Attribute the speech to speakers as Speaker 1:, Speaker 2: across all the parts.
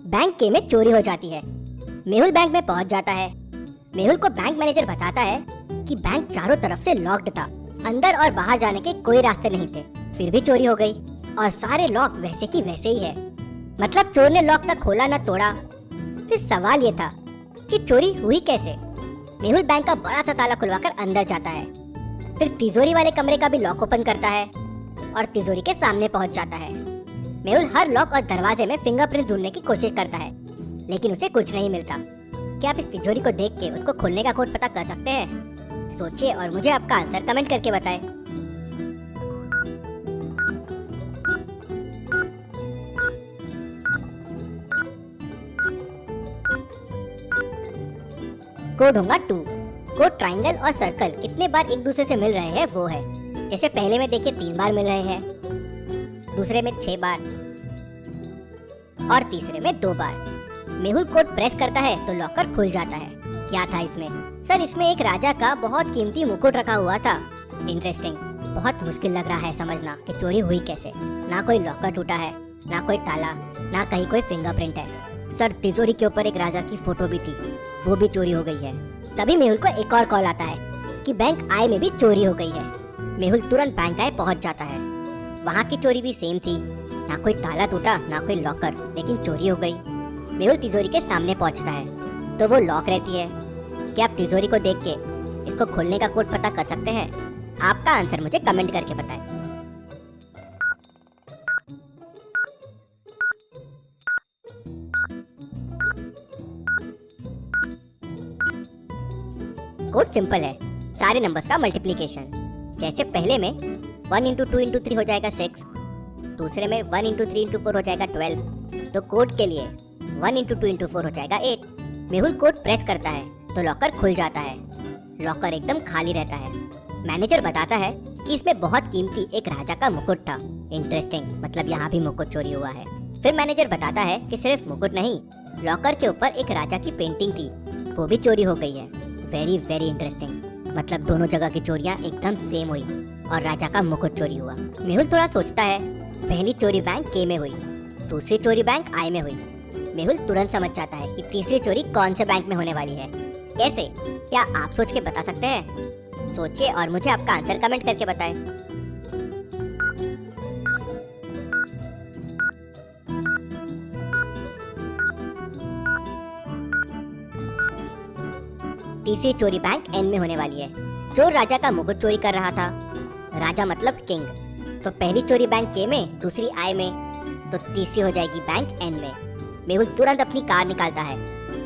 Speaker 1: Bank के में चोरी हो जाती है। मेहुल बैंक में पहुंच जाता है। मेहुल को बैंक मैनेजर बताता है कि बैंक चारों तरफ से लॉक्ड था, अंदर और बाहर जाने के कोई रास्ते नहीं थे। फिर भी चोरी हो गई और सारे लॉक वैसे की वैसे ही है। मतलब चोर ने लॉक तक खोला न तोड़ा। फिर सवाल ये था कि चोरी हुई कैसे। मेहुल बैंक का बड़ा सा ताला खुलवाकर अंदर जाता है। फिर तिजोरी वाले कमरे का भी लॉक ओपन करता है और तिजोरी के सामने पहुंच जाता है। मेहुल हर लॉक और दरवाजे में फिंगरप्रिंट ढूंढने की कोशिश करता है, लेकिन उसे कुछ नहीं मिलता। क्या आप इस तिजोरी को देख के उसको खोलने का कोड पता कर सकते हैं? सोचिए और मुझे आपका आंसर कमेंट करके बताएं। कोड होगा 2। कोड ट्रायंगल और सर्कल कितने बार एक दूसरे से मिल रहे हैं वो है। जैसे पहले में देखिए 3 बार मिल रहे हैं, दूसरे में 6 बार और तीसरे में 2 बार। मेहुल कोड प्रेस करता है तो लॉकर खुल जाता है। क्या था इसमें? सर इसमें एक राजा का बहुत कीमती मुकुट रखा हुआ था। इंटरेस्टिंग। बहुत मुश्किल लग रहा है समझना कि चोरी हुई कैसे। ना कोई लॉकर टूटा है, ना कोई ताला, ना कहीं कोई फिंगरप्रिंट है। सर तिजोरी के ऊपर एक राजा की फोटो भी थी, वो भी चोरी हो गई है। तभी मेहुल को एक और कॉल आता है कि बैंक आई में भी चोरी हो गई है। मेहुल तुरंत बैंक आई पहुंच जाता है। वहाँ की चोरी भी सेम थी, ना कोई ताला टूटा ना कोई लॉकर, लेकिन चोरी हो गई। मेहुल तिजोरी के सामने पहुंचता है तो वो लॉक रहती है। क्या आप तिजोरी को देख के इसको खोलने का कोड पता कर सकते हैं? आपका आंसर मुझे कमेंट करके बताएं। कोड सिंपल है, सारे नंबर्स का मल्टीप्लिकेशन। जैसे पहले में 1 इंटू 2 इंटू 3 हो जाएगा 6, दूसरे में 1 इंटू 3 इंटू 4 हो जाएगा 12। तो कोड के लिए 1 इंटू 2 इंटू 4 हो जाएगा 8। मेहुल कोड प्रेस करता है तो लॉकर खुल जाता है। लॉकर एकदम खाली रहता है। मैनेजर बताता है कि इसमें बहुत कीमती एक राजा का मुकुट था। इंटरेस्टिंग, मतलब यहाँ भी मुकुट चोरी हुआ है। फिर मैनेजर बताता है कि सिर्फ मुकुट नहीं, लॉकर के ऊपर एक राजा की पेंटिंग थी, वो भी चोरी हो गई है। Very very interesting. मतलब दोनों जगह की चोरियां एकदम सेम हुई और राजा का मुकुट चोरी हुआ। मेहुल थोड़ा सोचता है। पहली चोरी बैंक के में हुई, दूसरी चोरी बैंक आई में हुई। मेहुल तुरंत समझ जाता है कि तीसरी चोरी कौन से बैंक में होने वाली है। कैसे? क्या आप सोच के बता सकते हैं? सोचिए और मुझे आपका आंसर कमेंट करके बताएं। तीसरी चोरी बैंक एन में होने वाली है। चोर राजा का मुकुट चोरी कर रहा था। राजा मतलब किंग। तो पहली चोरी बैंक के में, दूसरी आई में, तो तीसरी हो जाएगी बैंक एन में। मेहुल तुरंत अपनी कार निकालता है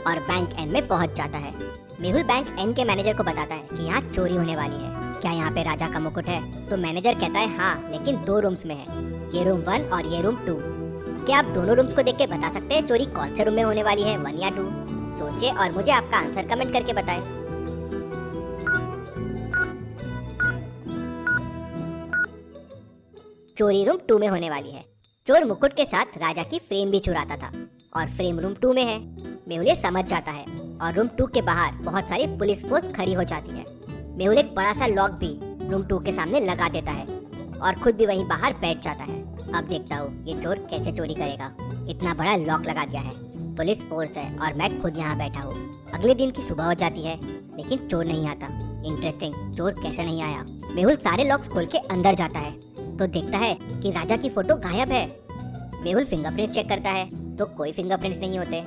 Speaker 1: और बैंक एन में पहुंच जाता है। मेहुल बैंक एन के मैनेजर को बताता है कि यहाँ चोरी होने वाली है। क्या यहाँ पे राजा का मुकुट है? तो मैनेजर कहता है हाँ, लेकिन 2 रूम्स में है, ये रूम 1 और ये रूम 2। क्या आप दोनों रूम्स को देख के बता सकते हैं चोरी कौन से रूम में होने वाली है, 1 या 2? सोचिए और मुझे आपका आंसर कमेंट करके बताएं। चोरी रूम 2 में होने वाली है। चोर मुकुट के साथ राजा की फ्रेम भी चुराता था और फ्रेम रूम 2 में है। मेहुल ये समझ जाता है और रूम 2 के बाहर बहुत सारी पुलिस फोर्स खड़ी हो जाती है। मेहुल एक बड़ा सा लॉक भी रूम 2 के सामने लगा देता है और खुद भी वहीं बाहर बैठ जाता है। अब देखता हूँ ये चोर कैसे चोरी करेगा। इतना बड़ा लॉक लगा दिया है, पुलिस फोर्स है और मैं खुद यहाँ बैठा हूँ। अगले दिन की सुबह हो जाती है लेकिन चोर नहीं आता। इंटरेस्टिंग, चोर कैसे नहीं आया? मेहुल सारे लॉक्स खोल के अंदर जाता है तो देखता है कि राजा की फोटो गायब है। मेहुल फिंगरप्रिंट चेक करता है तो कोई फिंगरप्रिंट्स नहीं होते।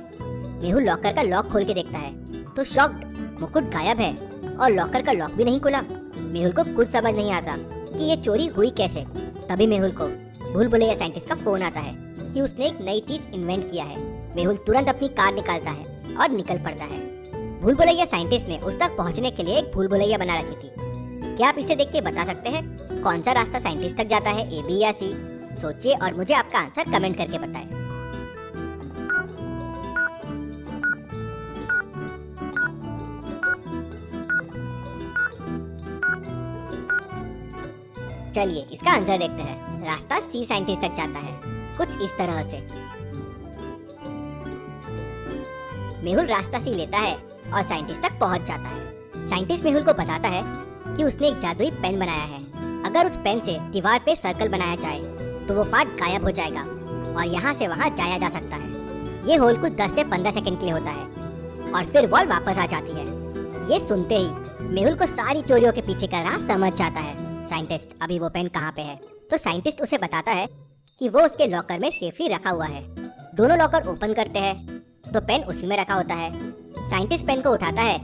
Speaker 1: मेहुल लॉकर का लॉक खोल के देखता है तो शॉक्ड, मुकुट गायब है और लॉकर का लॉक भी नहीं खुला। मेहुल को कुछ समझ नहीं आता कि ये चोरी हुई कैसे। तभी मेहुल को भूल भुलैया साइंटिस्ट का फोन आता है कि उसने एक नई चीज इन्वेंट किया है। मेहुल तुरंत अपनी कार निकालता है और निकल पड़ता है। भूल भुलैया साइंटिस्ट ने उस तक पहुंचने के लिए एक भूल भुलैया बना रखी थी। क्या आप इसे देख के बता सकते हैं कौन सा रास्ता साइंटिस्ट तक जाता है, ए, बी या सी? सोचिए और मुझे आपका आंसर कमेंट करके बताएं। चलिए इसका आंसर देखते हैं। रास्ता सी साइंटिस्ट तक जाता है, कुछ इस तरह से। मेहुल रास्ता सी लेता है और साइंटिस्ट तक पहुंच जाता है। साइंटिस्ट मेहुल को बताता है कि उसने एक जादुई पेन बनाया है। अगर उस पेन से दीवार पे सर्कल बनाया जाए तो वो पार्ट गायब हो जाएगा और यहाँ से वहाँ जाया जा सकता है। ये होल कुछ 10 से 15 सेकंड के लिए होता है और फिर वॉल वापस आ जाती है। ये सुनते ही मेहुल को सारी चोरियों के पीछे का राज समझ जाता है। साइंटिस्ट अभी वो पेन कहाँ पे है? तो साइंटिस्ट उसे बताता है कि वो उसके लॉकर में सेफली रखा हुआ है। दोनों लॉकर ओपन करते हैं तो पेन उसी में रखा होता है। साइंटिस्ट पेन को उठाता है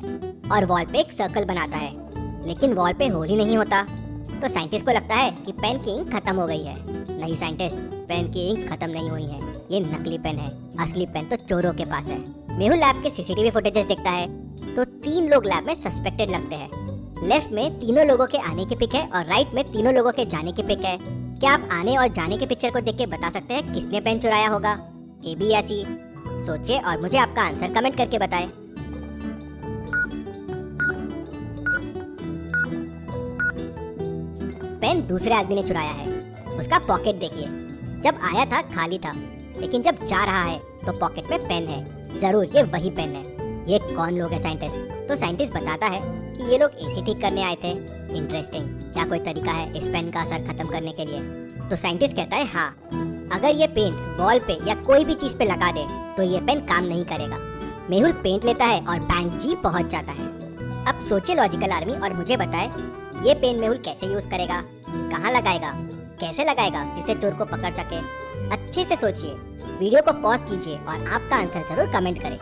Speaker 1: और वॉल पे एक सर्कल बनाता है, लेकिन वॉल पे होल ही नहीं होता। तो साइंटिस्ट को लगता है कि पेन की इंक खत्म हो गई है। नहीं साइंटिस्ट, पेन की इंक खत्म नहीं हुई है, ये नकली पेन है, असली पेन तो चोरों के पास है। मेहुल लैब के सीसीटीवी फुटेजेस देखता है तो 3 लोग लैब में सस्पेक्टेड लगते हैं। लेफ्ट में तीनों लोगों के आने की पिक है और राइट में तीनों लोगों के जाने की पिक है। क्या आप आने और जाने के पिक्चर को देख के बता सकते हैं किसने पेन चुराया होगा? ए, बी या सी? सोचिए और मुझे आपका आंसर कमेंट करके बताएं। पेन दूसरे आदमी ने चुराया है। उसका पॉकेट देखिए, जब आया था खाली था, लेकिन जब जा रहा है तो पॉकेट में पेन है। जरूर ये वही पेन है। ये कौन लोग है साइंटिस्ट? तो साइंटिस्ट बताता है कि ये लोग एसी ठीक करने आए थे। इंटरेस्टिंग, क्या कोई तरीका है इस पेन का असर खत्म करने के लिए? तो साइंटिस्ट कहता है हाँ, अगर ये पेंट वॉल पे या कोई भी चीज पे लगा दे तो ये पेन काम नहीं करेगा। मेहुल पेंट लेता है और बैंक जी पहुंच जाता है। अब सोचिए लॉजिकल आर्मी और मुझे बताए ये पेन मेहुल कैसे यूज करेगा, कहाँ लगाएगा, कैसे लगाएगा जिससे चोर को पकड़ सके? अच्छे से सोचिए, वीडियो को पॉज कीजिए और आपका आंसर जरूर कमेंट करें।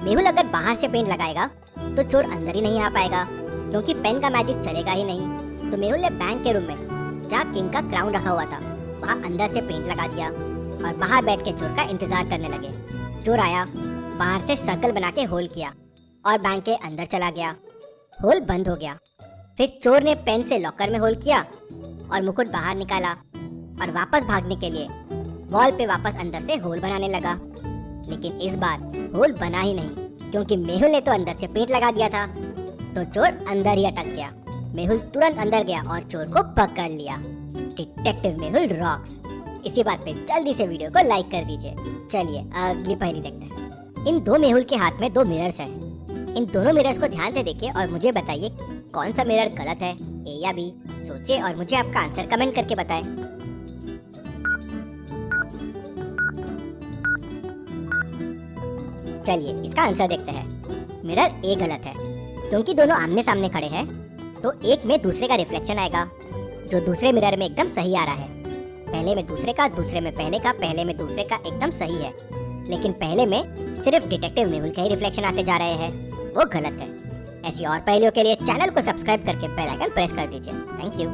Speaker 1: मेहुल अगर बाहर से पेंट लगाएगा तो चोर अंदर ही नहीं आ पाएगा, क्योंकि पेन का मैजिक चलेगा ही नहीं। तो मेहुल ने बैंक के रूम में जहाँ किंग का क्राउन रखा हुआ था वहाँ अंदर से पेंट लगा दिया और बाहर बैठ के चोर का इंतजार करने लगे। चोर आया, बाहर से सर्कल बना के होल किया और बैंक के अंदर चला गया। होल बंद हो गया। फिर चोर ने पेन से लॉकर में होल किया और मुकुट बाहर निकाला और वापस भागने के लिए वॉल पे वापस अंदर से होल बनाने लगा। लेकिन इस बार होल बना ही नहीं, क्योंकि मेहुल ने तो अंदर से पेंट लगा दिया था। तो चोर अंदर ही अटक गया। मेहुल तुरंत अंदर गया और चोर को पकड़ लिया। Detective Mehul rocks. इसी बात पे जल्दी से वीडियो को लाइक कर दीजिए। चलिए अगली पहेली देखते हैं। इन 2 मेहुल के हाथ में 2 मिरर्स हैं। इन दोनों मिरर्स को ध्यान से देखिए और मुझे बताइए कौन सा मिरर गलत है, ए या बी? सोचिए और मुझे आपका आंसर कमेंट करके बताएं। चलिए इसका आंसर देखते हैं। मिरर ए गलत है, क्योंकि दोनों आमने सामने खड़े हैं तो एक में दूसरे का रिफ्लेक्शन आएगा, जो दूसरे मिरर में एकदम सही आ रहा है। पहले में दूसरे का, दूसरे में पहले का, पहले में दूसरे का एकदम सही है। लेकिन पहले में सिर्फ डिटेक्टिव मेहुल का ही रिफ्लेक्शन आते जा रहे हैं, वो गलत है। ऐसी और पहेलियों के लिए चैनल को सब्सक्राइब करके बेल आइकन प्रेस कर दीजिए। Thank you.